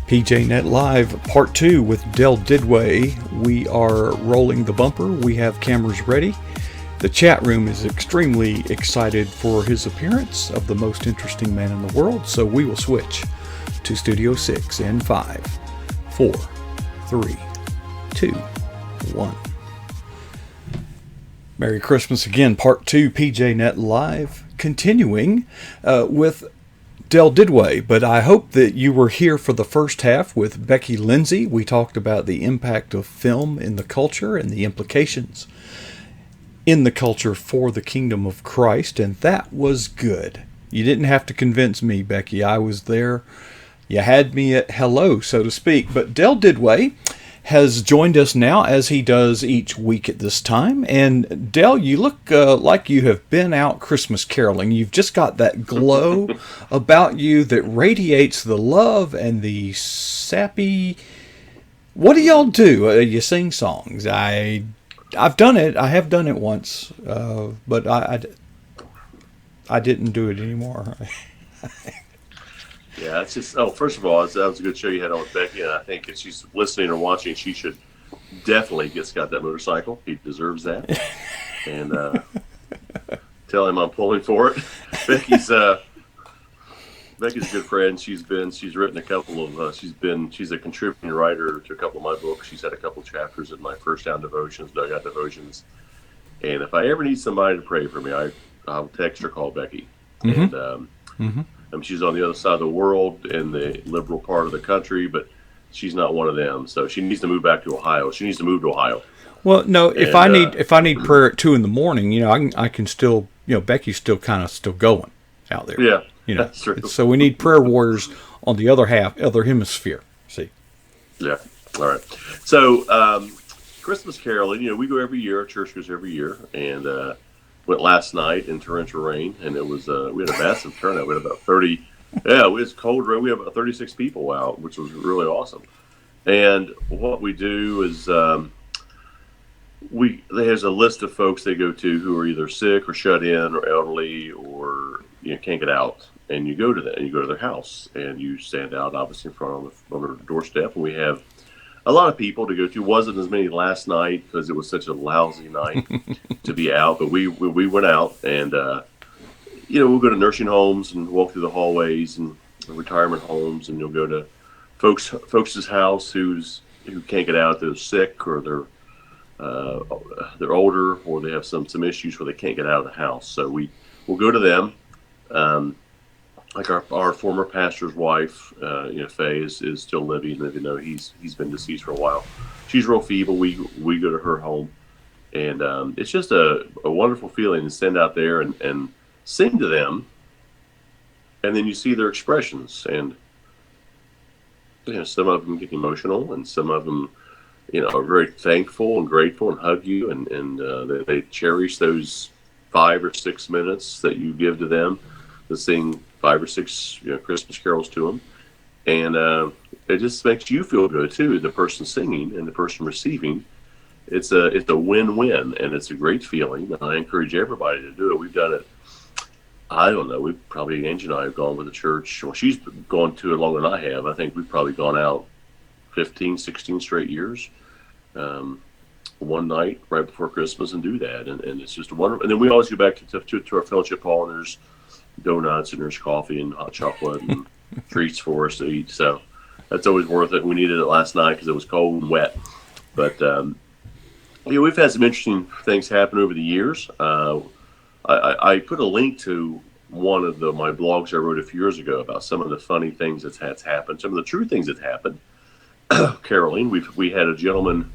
PJNet Live Part 2 with Del Didway. We are rolling the bumper. We have cameras ready. The chat room is extremely excited for his appearance of the most interesting man in the world, so we will switch to Studio 6 in 5, 4, 3, 2, 1. Merry Christmas again, Part 2, PJNet Live, continuing with Del Didway, but I hope that you were here for the first half with Becky Lindsay. We talked about the impact of film in the culture and the implications in the culture for the kingdom of Christ, and that was good. You didn't have to convince me, Becky. I was there. You had me at hello, so to speak. But Del Didway has joined us now, as he does each week at this time. And Del, you look like you have been out Christmas caroling. You've just got that glow about you that radiates the love and the sappy. What do y'all do? You sing songs. I've done it. I have done it once, but I didn't do it anymore. Yeah, it's just, first of all, that was a good show you had on with Becky, and I think if she's listening or watching, she should definitely get Scott that motorcycle. He deserves that. And tell him I'm pulling for it. Becky's a good friend. She's written a couple of, she's a contributing writer to a couple of my books. She's had a couple of chapters in my First Down Devotions, Dugout Devotions. And if I ever need somebody to pray for me, I'll text or call Becky. Mm-hmm. And she's on the other side of the world in the liberal part of the country, but she's not one of them. So she needs to move back to Ohio. She needs to move to Ohio. Well, no, if I need prayer at 2 a.m, I can still, Becky's still going out there. Yeah. That's true. So we need prayer warriors on the other hemisphere. See? Yeah. All right. So Christmas caroling, we go every year. Our church goes every year, and went last night in torrential rain, and it was we had a massive turnout. We had about 30. Yeah, it was cold rain. We had about 36 people out, which was really awesome. And what we do is there's a list of folks they go to who are either sick or shut in or elderly or can't get out. And you go to them, and you go to their house, and you stand out obviously in front on their doorstep. And we have a lot of people to go to. Wasn't as many last night because it was such a lousy night to be out. But we went out, and we'll go to nursing homes and walk through the hallways and retirement homes, and you'll go to folks' house who can't get out. They're sick or they're older or they have some issues where they can't get out of the house. So we'll go to them. Like our former pastor's wife, Faye is still living, even though he's been deceased for a while. She's real feeble. We go to her home, and it's just a wonderful feeling to stand out there and sing to them, and then you see their expressions, and some of them get emotional, and some of them are very thankful and grateful and hug you, and they cherish those 5 or 6 minutes that you give to them to sing 5 or 6 Christmas carols to them, and it just makes you feel good too, the person singing and the person receiving. It's a win-win, and it's a great feeling. I encourage everybody to do it. We've done it. I don't know. Angie and I have gone with the church. Well, she's gone to it longer than I have. I think we've probably gone out 15, 16 straight years. One night right before Christmas and do that, and it's just wonderful. And then we always go back to our fellowship hall, and there's donuts and there's coffee and hot chocolate and treats for us to eat. So that's always worth it. We needed it last night because it was cold and wet. But we've had some interesting things happen over the years. I put a link to one of my blogs I wrote a few years ago about some of the funny things that's happened, some of the true things that happened. Caroling, we had a gentleman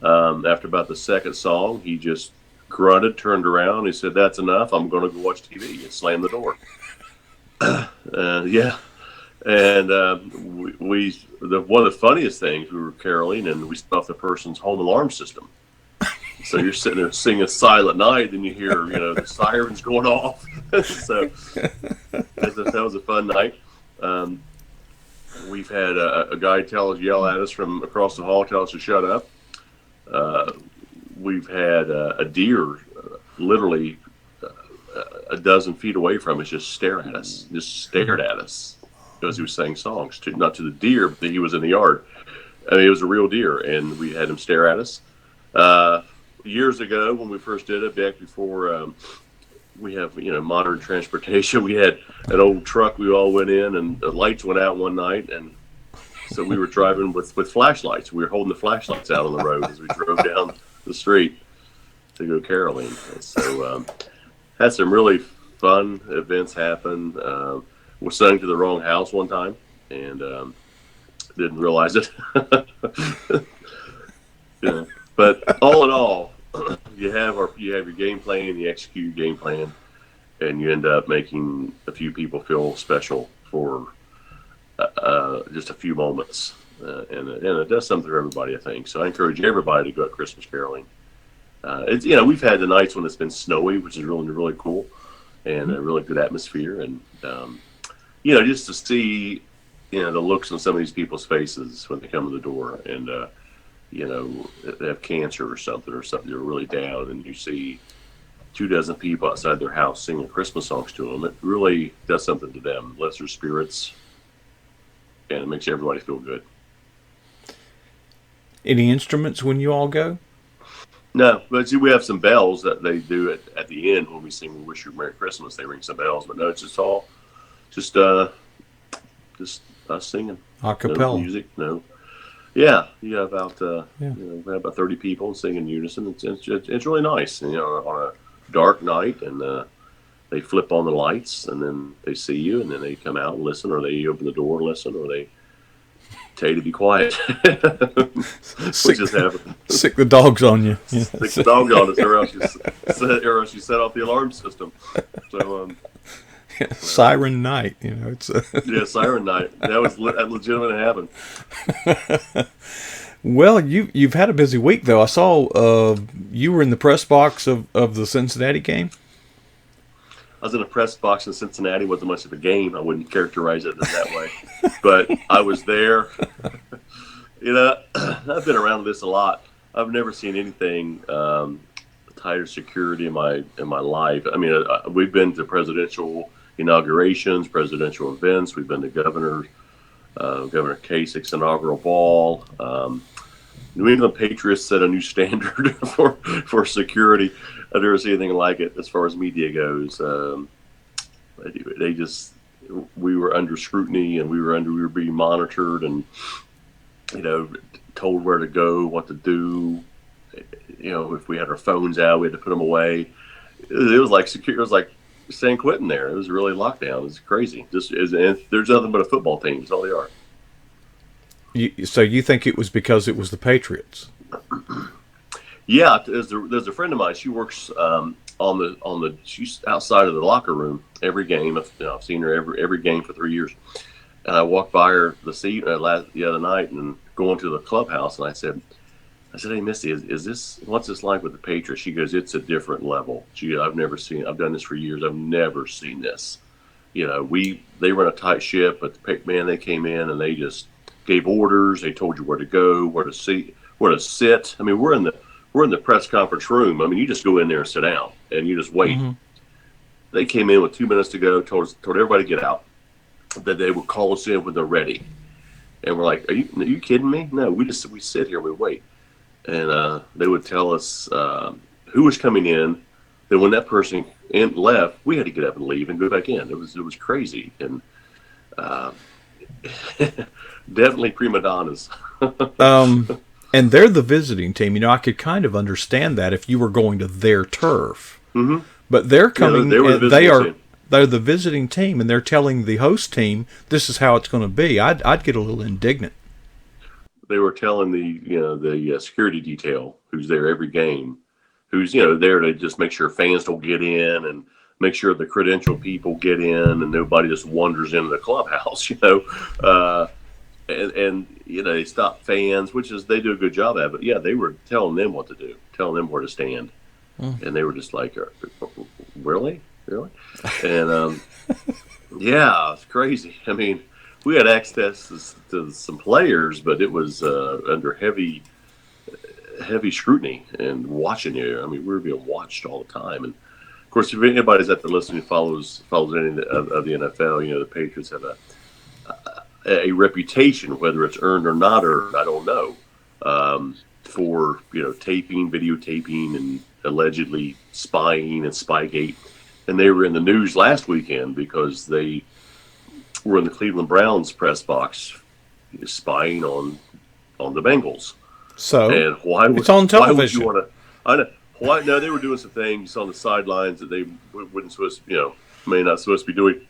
after about the second song, he just grunted, turned around, he said, "That's enough. I'm going to go watch TV," and slammed the door. Yeah, and one of the funniest things, we were caroling, and we set off the person's home alarm system. So you're sitting there singing Silent Night, and you hear the sirens going off. So that was a fun night. We've had a guy yell at us from across the hall, tell us to shut up. We've had a deer literally a dozen feet away from us just stared at us. because he was saying songs to not to the deer, but he was in the yard. I mean, it was a real deer, and we had him stare at us. Years ago, when we first did it, back before we have modern transportation, we had an old truck. We all went in, and the lights went out one night, and so we were driving with flashlights. We were holding the flashlights out on the road as we drove down the street to go caroling. And so had some really fun events happen. We sung to the wrong house one time and didn't realize it. But all in all, you have your game plan, you execute your game plan, and you end up making a few people feel special for just a few moments, and it does something for everybody, I think. So I encourage everybody to go out Christmas caroling. It's we've had the nights when it's been snowy, which is really cool, and a really good atmosphere, and just to see the looks on some of these people's faces when they come to the door, and they have cancer or something they're really down, and you see 24 people outside their house singing Christmas songs to them. It really does something to them, lifts their spirits, and it makes everybody feel good. Any instruments when you all go? No, but see, we have some bells that they do at the end when we sing "We Wish You a Merry Christmas." They ring some bells, but no, it's just all just us singing. A cappella. No music, no. Yeah, you have about we have about 30 people singing in unison. It's really nice, on a dark night, and they flip on the lights, and then they see you, and then they come out and listen, or they open the door and listen, or they tell you to be quiet. Sick the dogs on you. Yeah. Sick the dogs on us, or else you set off the alarm system. So siren night, it's siren night. That legitimately happened. Well, you've had a busy week though. I saw you were in the press box of the Cincinnati game. I was in a press box in Cincinnati. Wasn't much of a game. I wouldn't characterize it that way, but I was there. I've been around this a lot. I've never seen anything tighter security in my life. I mean, we've been to presidential inaugurations, presidential events. We've been to Governor Kasich's inaugural ball. New England Patriots set a new standard for security. I've never seen anything like it as far as media goes. We were under scrutiny, and we were being monitored, and told where to go, what to do. If we had our phones out, we had to put them away. It was like secure. It was like San Quentin there. It was really lockdown. It was crazy. There's nothing but a football team. That's all they are. So you think it was because it was the Patriots? Yeah, there's a friend of mine. She works she's outside of the locker room every game. I've seen her every game for 3 years. And I walked by her the other night and going to the clubhouse, and I said, "Hey, Misty, what's this like with the Patriots?" She goes, "It's a different level." I've done this for years. I've never seen this. They run a tight ship, but they came in and they just gave orders. They told you where to go, where to sit. I mean, we're in the press conference room. I mean, you just go in there and sit down, and you just wait. Mm-hmm. They came in with 2 minutes to go, told everybody to get out, that they would call us in when they're ready. And we're like, are you kidding me? No, we sit here and we wait. And they would tell us who was coming in. Then when that person left, we had to get up and leave and go back in. It was crazy. And definitely prima donnas. And they're the visiting team. I could kind of understand that if you were going to their turf. Mm-hmm. But they're coming. They're the visiting team, and they're telling the host team this is how it's going to be. I'd get a little indignant. They were telling the security detail who's there every game, who's there to just make sure fans don't get in and make sure the credential people get in and nobody just wanders into the clubhouse. And they stop fans, which is they do a good job at it. But yeah, they were telling them what to do, telling them where to stand, and they were just like, really? And yeah, it's crazy. I mean, we had access to some players, but it was under heavy scrutiny and watching you. I mean, we were being watched all the time. And of course, if anybody's at the listening follows any of the NFL, the Patriots have a reputation, whether it's earned or not earned, I don't know, for taping, videotaping, and allegedly spying and Spygate. And they were in the news last weekend because they were in the Cleveland Browns press box spying on the Bengals. So and why would, it's on television. Why would you want to? I know. Why? No, they were doing some things on the sidelines that they wouldn't supposed to, may not supposed to be doing.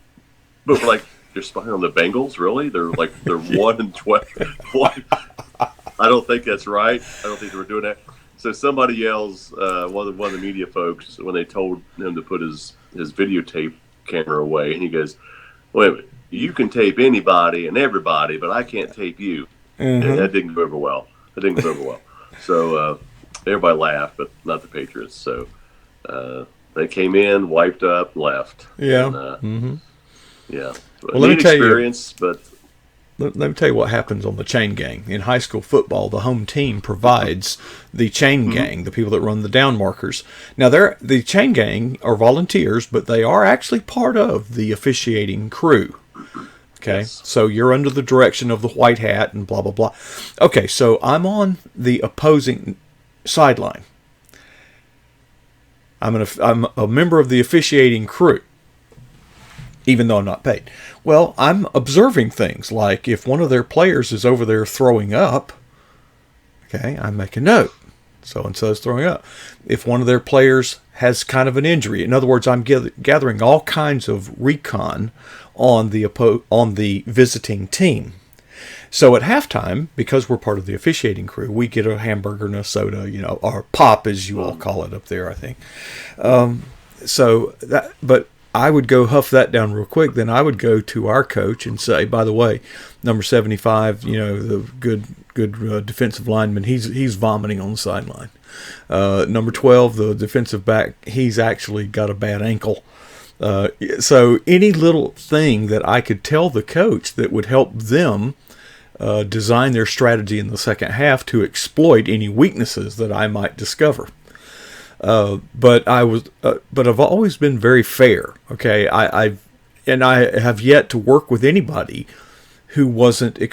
But we're like, they're spying on the Bengals, really? They're 1-12. I don't think that's right. I don't think they were doing that. So somebody yells, one of the media folks, when they told him to put his videotape camera away, and he goes, "Wait a minute, you can tape anybody and everybody, but I can't tape you." And that didn't go over well. So everybody laughed, but not the Patriots. So they came in, wiped up, left. Yeah. And, yeah. Well, let me tell experience, but let me tell you what happens on the chain gang. In high school football, the home team provides the chain gang, the people that run the down markers. Now, the chain gang are volunteers, but they are actually part of the officiating crew. Okay, yes. So you're under the direction of the white hat and blah, blah, blah. Okay, so I'm on the opposing sideline. I'm a member of the officiating crew, even though I'm not paid. Well, I'm observing things like if one of their players is over there throwing up, okay, I make a note. So-and-so is throwing up. If one of their players has kind of an injury, in other words, I'm gathering all kinds of recon on the visiting team. So at halftime, because we're part of the officiating crew, we get a hamburger and a soda, or pop as you all call it up there, I think. But I would go huff that down real quick. Then I would go to our coach and say, by the way, number 75, the good defensive lineman, he's vomiting on the sideline. Number 12, the defensive back, he's actually got a bad ankle. So any little thing that I could tell the coach that would help them design their strategy in the second half to exploit any weaknesses that I might discover. But I've always been very fair. Okay, I have yet to work with anybody who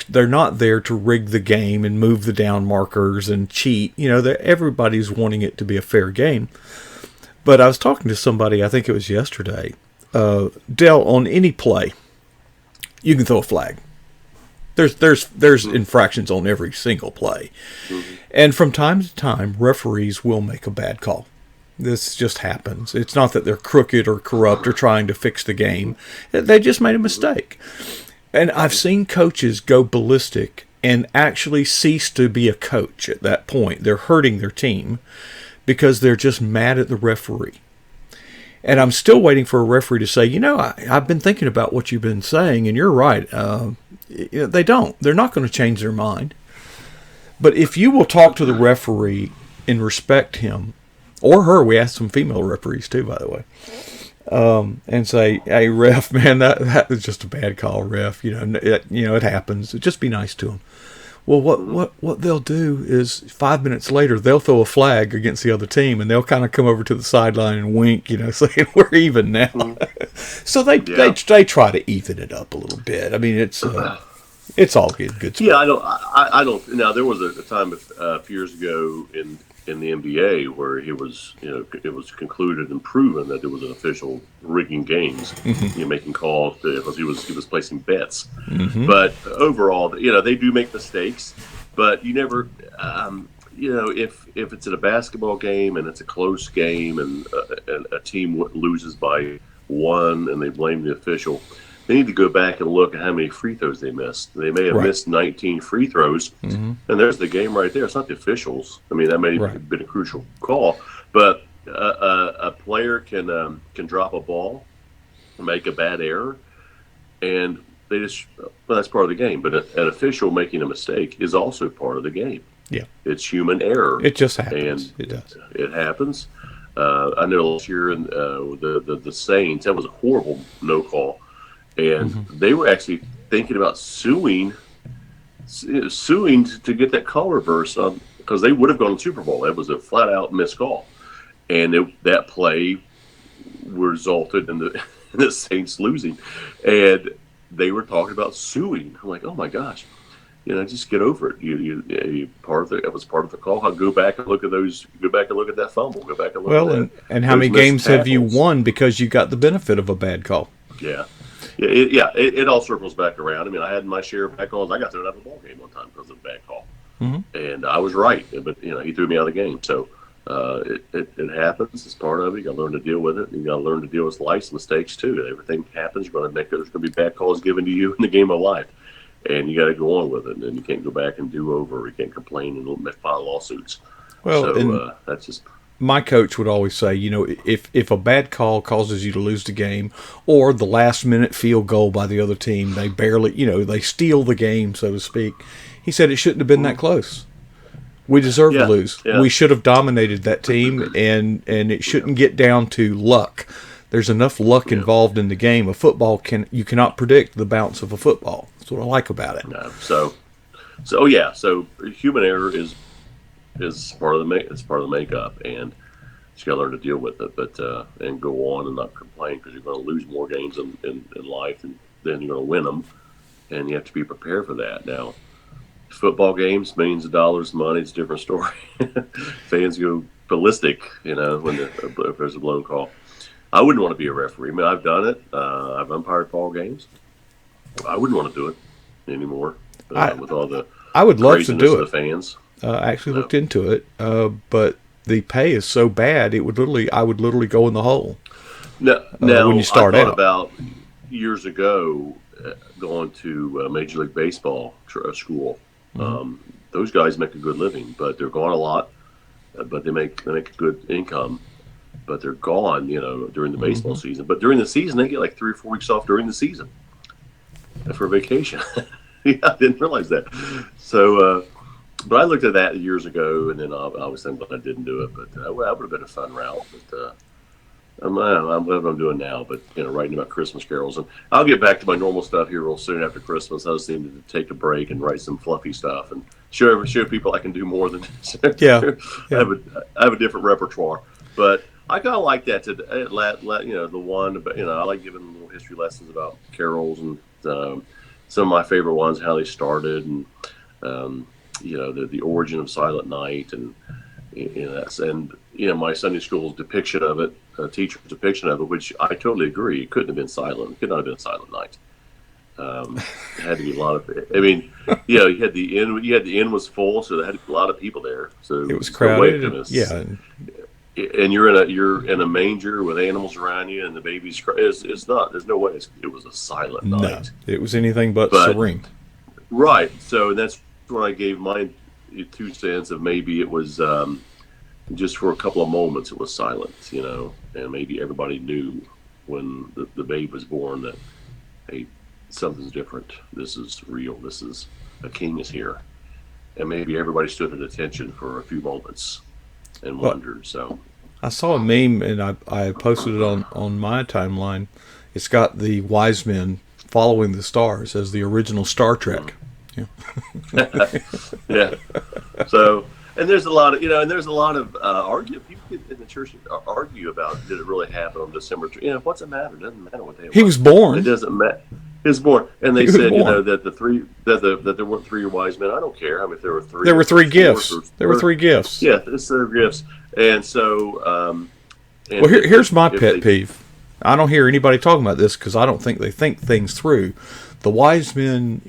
they're not there to rig the game and move the down markers and cheat. Everybody's wanting it to be a fair game. But I was talking to somebody, I think it was yesterday, Dell, on any play, you can throw a flag. There's infractions on every single play. And from time to time, referees will make a bad call. This just happens. It's not that they're crooked or corrupt or trying to fix the game. They just made a mistake. And I've seen coaches go ballistic and actually cease to be a coach at that point. They're hurting their team because they're just mad at the referee. And I'm still waiting for a referee to say, I've been thinking about what you've been saying, and you're right. They don't. They're not going to change their mind. But if you will talk to the referee and respect him, or her, we asked some female referees too, by the way, and say, "Hey, ref, man, that was just a bad call, ref. It happens. Just be nice to him." Well, what they'll do is 5 minutes later they'll throw a flag against the other team, and they'll kind of come over to the sideline and wink, saying we're even now. So they try to even it up a little bit. I mean, it's all good. Yeah, I don't. Now there was a time a few years ago in the NBA where it was concluded and proven that there was an official rigging games, making calls because he was placing bets. But overall, they do make mistakes, but you never, if it's in a basketball game and it's a close game and a team loses by one and they blame the official, they need to go back and look at how many free throws they missed. They may have missed 19 free throws, and there's the game right there. It's not the officials. I mean, that may have been a crucial call, but a player can drop a ball, make a bad error, and that's part of the game. But an official making a mistake is also part of the game. Yeah, it's human error. It just happens. And it does. It happens. I know last year in the Saints, that was a horrible no call. And they were actually thinking about suing to get that call reversed because they would have gone to the Super Bowl. That was a flat out missed call, and that play resulted in the Saints losing. And they were talking about suing. I'm like, oh my gosh, just get over it. You part of the it was part of the call. I'll go back and look at those. Go back and look at that fumble. Go back and look at Well, that. and how Those many missed games have you tackles. won because you got the benefit of a bad call? Yeah. It all circles back around. I mean, I had my share of bad calls. I got thrown out of the ball game one time because of a bad call, and I was right, but he threw me out of the game. So it happens. It's part of it. You got to learn to deal with it. You got to learn to deal with life's mistakes too. Everything happens. You're going to there's going to be bad calls given to you in the game of life, and you got to go on with it. And you can't go back and do over. You can't complain and file lawsuits. Well, and So that's just my coach would always say, if a bad call causes you to lose the game, or the last minute field goal by the other team, they barely, they steal the game, so to speak. He said it shouldn't have been that close. We deserve to lose. Yeah. We should have dominated that team, and it shouldn't get down to luck. There's enough luck involved in the game. A football you cannot predict the bounce of a football. That's what I like about it. No. So human error is part of the makeup, and you got to learn to deal with it, but and go on and not complain, because you're going to lose more games in life, and then you're going to win them, and you have to be prepared for that. Now, football games, millions of dollars, money, it's a different story. Fans go ballistic, if there's a blown call. I wouldn't want to be a referee. I mean, I've done it. I've umpired ball games. I wouldn't want to do it anymore with all the I would love to do of it. the fans. I actually looked into it, but the pay is so bad. I would literally go in the hole. Now when you start I thought out. about years ago going to Major League Baseball school. Those guys make a good living, but they're gone a lot. But they make a good income. But they're gone, during the baseball season. But during the season, they get like 3 or 4 weeks off during the season for vacation. Yeah, I didn't realize that. So, but I looked at that years ago, and then I was thinking I didn't do it. But that would have been a fun route. But I'm what I'm doing now. But writing about Christmas carols, and I'll get back to my normal stuff here real soon after Christmas. I just need to take a break and write some fluffy stuff and show people I can do more than Yeah. I have a different repertoire, but I kind of like that the one. But I like giving little history lessons about carols and some of my favorite ones, how they started, and the origin of Silent Night, and my Sunday school's depiction of it, teacher's depiction of it, which I totally agree. It couldn't have been silent. It could not have been Silent Night. It had to be a lot of. I mean, you had the inn. The inn was full, so there had to be a lot of people there. So It was crowded. And you're in a manger with animals around you, and the baby's it's not. There's no way it was a silent No, night. it was anything but serene. Right. So that's when I gave my 2 cents of maybe it was just for a couple of moments it was silent, and maybe everybody knew when the babe was born that, hey, something's different. This is real. This is a king is here, and maybe everybody stood at attention for a few moments and wondered. So I saw a meme, and I posted it on my timeline. It's got the wise men following the stars as the original Star Trek. Yeah. Yeah. So, and there's a lot of argument. People in the church argue about, did it really happen on December? What's it matter? It doesn't matter what day it was. He was born. It doesn't matter. He was born, and they said, that there weren't 3 wise men. I don't care. I mean, if there were 3. There were 3 gifts. There were 3 gifts. Yeah, it's their gifts, and so. Well, here's my pet peeve. I don't hear anybody talking about this because I don't think they think things through. The wise men,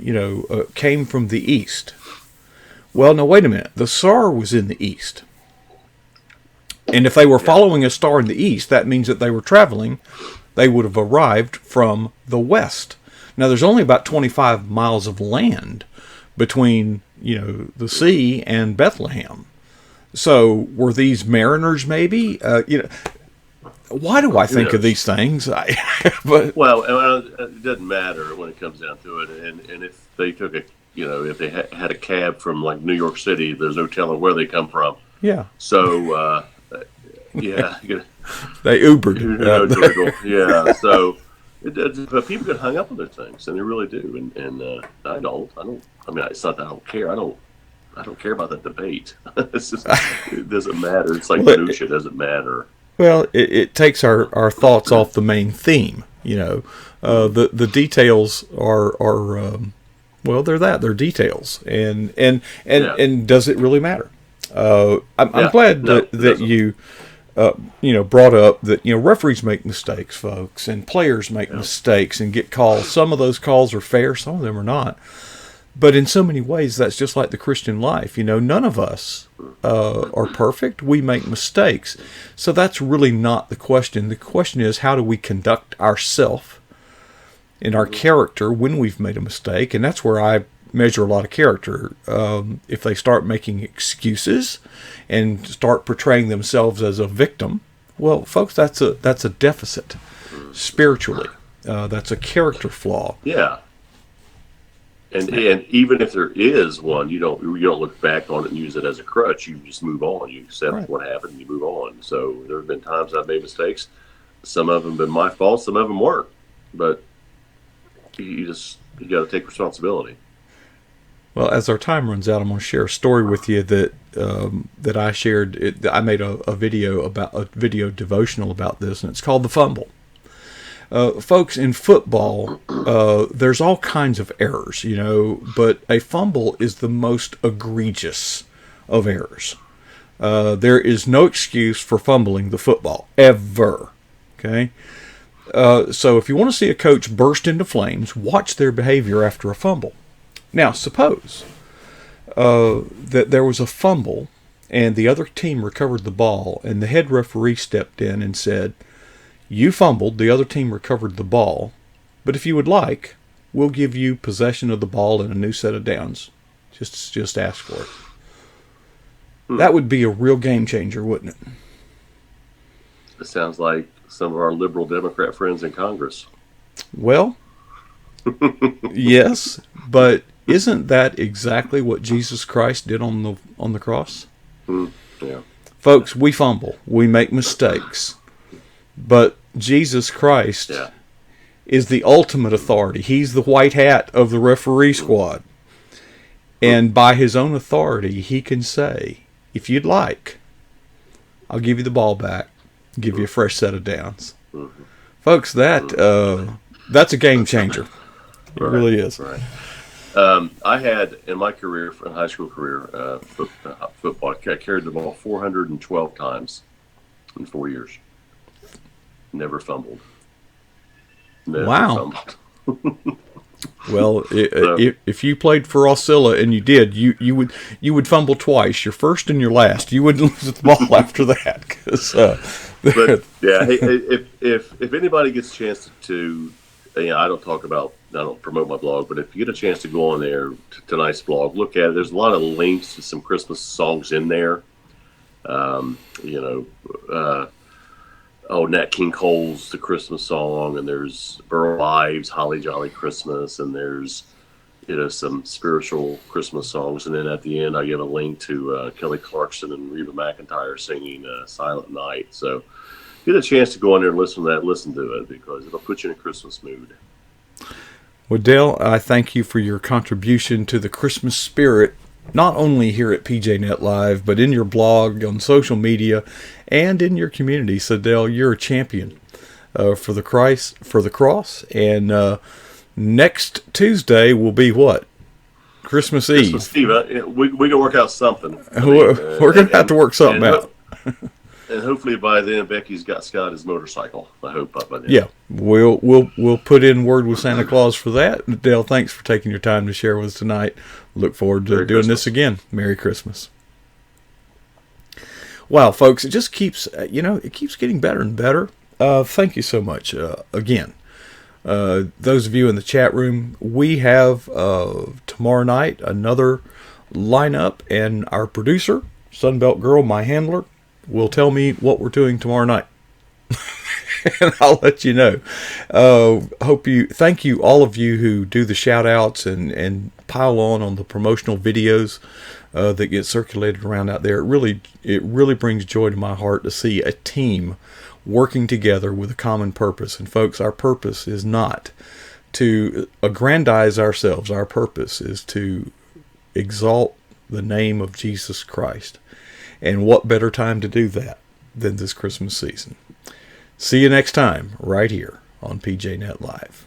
came from the east. Well, now wait a minute. The star was in the east. And if they were following a star in the east, that means that they were traveling. They would have arrived from the west. Now, there's only about 25 miles of land between, the sea and Bethlehem. So were these mariners maybe? Why do I think of these things? Well, it doesn't matter when it comes down to it. And if they took if they had a cab from like New York City, there's no telling where they come from. Yeah. So, yeah. They Ubered. Yeah. So, but people get hung up on those things, and they really do. And I don't. I mean, it's not that I don't care. I don't care about that debate. It's just, it doesn't matter. It's like minutia. It doesn't matter. Well, it takes our thoughts off the main theme. You know, the details are well, they're details, and does it really matter? I'm glad that you brought up that referees make mistakes, folks, and players make mistakes and get calls. Some of those calls are fair, some of them are not. But in so many ways, that's just like the Christian life. None of us are perfect. We make mistakes. So that's really not the question. The question is, how do we conduct ourselves in our character when we've made a mistake? And that's where I measure a lot of character. If they start making excuses and start portraying themselves as a victim, well, folks, that's a deficit spiritually. That's a character flaw. Yeah. And even if there is one, you don't look back on it and use it as a crutch. You just move on. You accept what happened and you move on. So there have been times I've made mistakes. Some of them have been my fault. Some of them weren't. But you got to take responsibility. Well, as our time runs out, I'm going to share a story with you that I shared. I made a video devotional about this, and it's called The Fumble. Folks, in football, there's all kinds of errors, but a fumble is the most egregious of errors. There is no excuse for fumbling the football, ever. Okay? So if you want to see a coach burst into flames, watch their behavior after a fumble. Now, suppose that there was a fumble and the other team recovered the ball, and the head referee stepped in and said, "You fumbled, the other team recovered the ball, but if you would like, we'll give you possession of the ball and a new set of downs. Just ask for it." That would be a real game changer, wouldn't it? It sounds like some of our liberal Democrat friends in Congress. Well, yes, but isn't that exactly what Jesus Christ did on the cross? Yeah. Folks, we fumble, we make mistakes, but Jesus Christ is the ultimate authority. He's the white hat of the referee squad. And by his own authority, he can say, if you'd like, I'll give you the ball back, give you a fresh set of downs. Folks, that's a game changer. It really is. Right. I had, in my career, in high school career, football, I carried the ball 412 times in 4 years. Never fumbled. Wow. Well, if you played for Osceola and you did, you would fumble twice, your first and your last. You wouldn't lose the ball after that. But yeah, if anybody gets a chance to, I don't promote my blog, but if you get a chance to go on there to tonight's blog, look at it. There's a lot of links to some Christmas songs in there. Nat King Cole's The Christmas Song, and there's Burl Ives' Holly Jolly Christmas, and there's some spiritual Christmas songs, and then at the end I give a link to Kelly Clarkson and Reba McEntire singing Silent Night. So get a chance to go on there and listen to it, because it'll put you in a Christmas mood. Well, Dale, I thank you for your contribution to the Christmas spirit, not only here at PJNet Live, but in your blog, on social media, and in your community. So, Dale, you're a champion for the cross. And next Tuesday will be what? Christmas Eve. Christmas Eve. We're going to work out something. We're going to have to work something out. And hopefully by then Becky's got Scott his motorcycle. I hope by then. Yeah, we'll put in word with Santa Claus for that. Dale, thanks for taking your time to share with us tonight. Look forward to doing this again. Merry Christmas. Wow, folks, it just keeps it keeps getting better and better. Thank you so much again. Those of you in the chat room, we have tomorrow night another lineup, and our producer, Sunbelt Girl, my handler, will tell me what we're doing tomorrow night. And I'll let you know. Thank you, all of you who do the shout outs and pile on the promotional videos that get circulated around out there. It really brings joy to my heart to see a team working together with a common purpose. And folks, our purpose is not to aggrandize ourselves. Our purpose is to exalt the name of Jesus Christ. And what better time to do that than this Christmas season? See you next time, right here on PJNet Live.